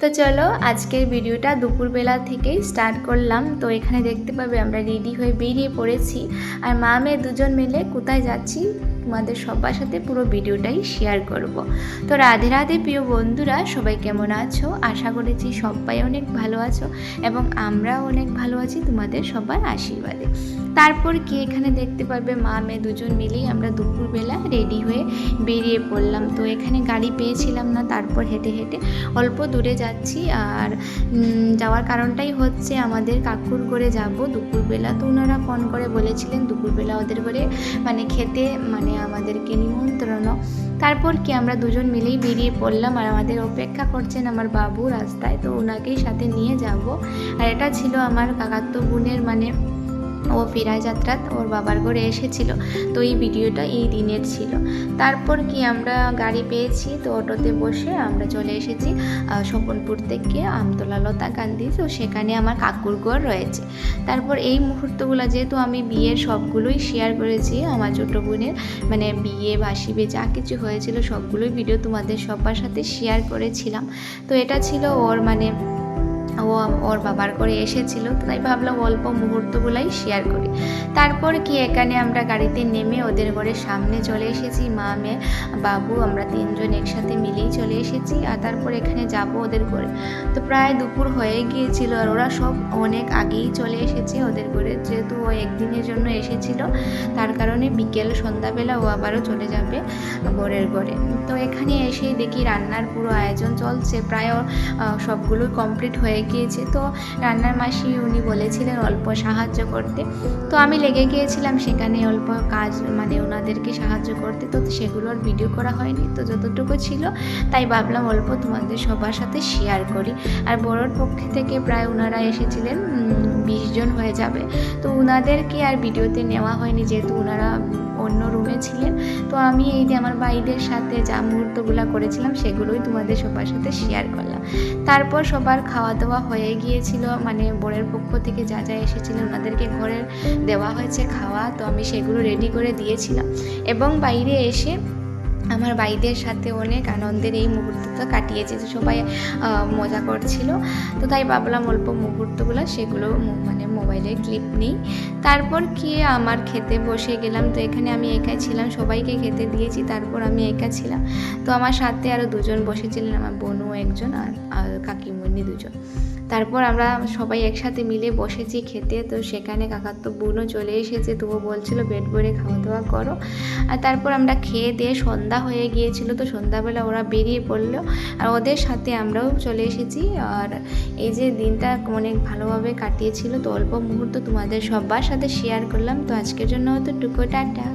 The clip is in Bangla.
তো চলো আজকের ভিডিওটা দুপুরবেলা থেকেই স্টার্ট করলাম। তো এখানে দেখতে পাবে আমরা রেডি হয়ে বেরিয়ে পড়েছি, আর মা মেয়ে দুজন মিলে কোথায় যাচ্ছি তোমাদের সবার সাথে পুরো ভিডিওটাই শেয়ার করব। তো রাধে রাধে প্রিয় বন্ধুরা, সবাই কেমন আছো? আশা করেছি সবাই অনেক ভালো আছো এবং আমরাও অনেক ভালো আছি তোমাদের সবার আশীর্বাদে। তারপর কি এখানে দেখতে পাবে মা মেয়ে দুজন মিলেই আমরা দুপুরবেলা রেডি হয়ে বেরিয়ে পড়লাম। তো এখানে গাড়ি পেয়েছিলাম না, তারপর হেঁটে হেঁটে অল্প দূরে যাচ্ছি। আর যাওয়ার কারণটাই হচ্ছে আমাদের কাকুর ঘরে যাব দুপুরবেলা। তো ওনারা ফোন করে বলেছিলেন দুপুরবেলা ওদের ঘরে খেতে আমাদেরকে নিমন্ত্রণ। তারপর কি আমরা দুজন মিলেই বেরিয়ে পড়লাম, আর আমাদের অপেক্ষা করছেন আমার বাবু রাস্তায়। তো ওনাকেই সাথে নিয়ে যাব। আর এটা ছিল আমার কাকাতো বোনের ও ফেরা যাত্রা ওর বাবার ঘরে এসেছিল। তো এই ভিডিওটা এই দিনের ছিল। তারপর কি আমরা গাড়ি পেয়েছি, তো অটোতে বসে আমরা চলে এসেছি স্বপনপুর থেকে আমতলা লতা গান্ধী। তো সেখানে আমার কাকুর ঘর রয়েছে। তারপর এই মুহূর্তগুলো যেহেতু আমি বিয়ের সবগুলোই শেয়ার করেছি, আমার ছোটো বোনের বিয়ে বাসিবে যা কিছু হয়েছিল সবগুলোই ভিডিও তোমাদের সবার সাথে শেয়ার করেছিলাম। তো এটা ছিল ওর বাবার করে এসেছিল, তাই ভাবলাম অল্প মুহূর্তগুলাই শেয়ার করি। তারপর কি এখানে আমরা গাড়িতে নেমে ওদের ঘরের সামনে চলে এসেছি, মা মেয়ে বাবু আমরা তিনজন একসাথে মিলেই চলে এসেছি। আর তারপর এখানে যাব ওদের ঘরে। তো প্রায় দুপুর হয়ে গিয়েছিল, আর ওরা সব অনেক আগেই চলে এসেছে ওদের ঘরে, যেহেতু ও একদিনের জন্য এসেছিল। তার কারণে বিকেল সন্ধ্যাবেলা ও আবারও চলে যাবে বরের ঘরে। তো এখানে এসে দেখি রান্নার পুরো আয়োজন চলছে, প্রায় সবগুলো কমপ্লিট হয়ে গিয়েছে। তো রান্নার মাসি উনি বলেছিলেন অল্প সাহায্য করতে, তো আমি লেগে গিয়েছিলাম সেখানে অল্প কাজ ওনাদেরকে সাহায্য করতে। তো সেগুলোর ভিডিও করা হয়নি, তো যতটুকু ছিল তাই ভাবলাম অল্প তোমাদের সবার সাথে শেয়ার করি। আর বড়োর পক্ষ থেকে প্রায় ওনারা এসেছিলেন 20 জন হয়ে যাবে। তো ওনাদেরকে আর ভিডিওতে নেওয়া হয়নি, যেহেতু ওনারা অন্য রুমে ছিলেন। তো আমি এই যে আমার ভাইদের সাথে যা মুহূর্তগুলো করেছিলাম সেগুলোই তোমাদের সবার সাথে শেয়ার করলাম। তারপর সবার খাওয়া দাওয়া হয়ে গিয়েছিল, বরের পক্ষ থেকে যা যা এসেছিল ওনাদেরকে ঘরে দেওয়া হয়েছে খাওয়া। তো আমি সেগুলো রেডি করে দিয়েছিলাম এবং বাইরে এসে আমার ভাইদের সাথে অনেক আনন্দের এই মুহূর্তটা কাটিয়েছে। সবাই মজা করছিল, তো তাই ভাবলাম অল্প মুহূর্তগুলো সেগুলো মোবাইলে ক্লিপ নেই। তারপর কি আমার খেতে বসে গেলাম। তো এখানে আমি একাই ছিলাম, সবাইকে খেতে দিয়েছি, তারপর আমি একা ছিলাম। তো আমার সাথে আরও দুজন বসেছিলেন, আমার বোনও একজন আর কাকিমণি দুজন। তারপর আমরা সবাই একসাথে মিলে বসেছি খেতে। তো সেখানে কাকাতো বোনও চলে এসেছে, তো ও বলছিল পেট ভরে খাওয়া দাওয়া করো। আর তারপর আমরা খেয়ে দিয়ে সন্ধ্যা হয়ে গিয়েছিল। তো সন্ধ্যাবেলা ওরা বেরিয়ে পড়লো, আর ওদের সাথে আমরাও চলে এসেছি। আর এই যে দিনটা অনেক ভালোভাবে কাটিয়েছিল। তো অল্প মুহূর্ত তোমাদের সবার সাথে শেয়ার করলাম। তো আজকের জন্য হয়তো টুকু টাটা।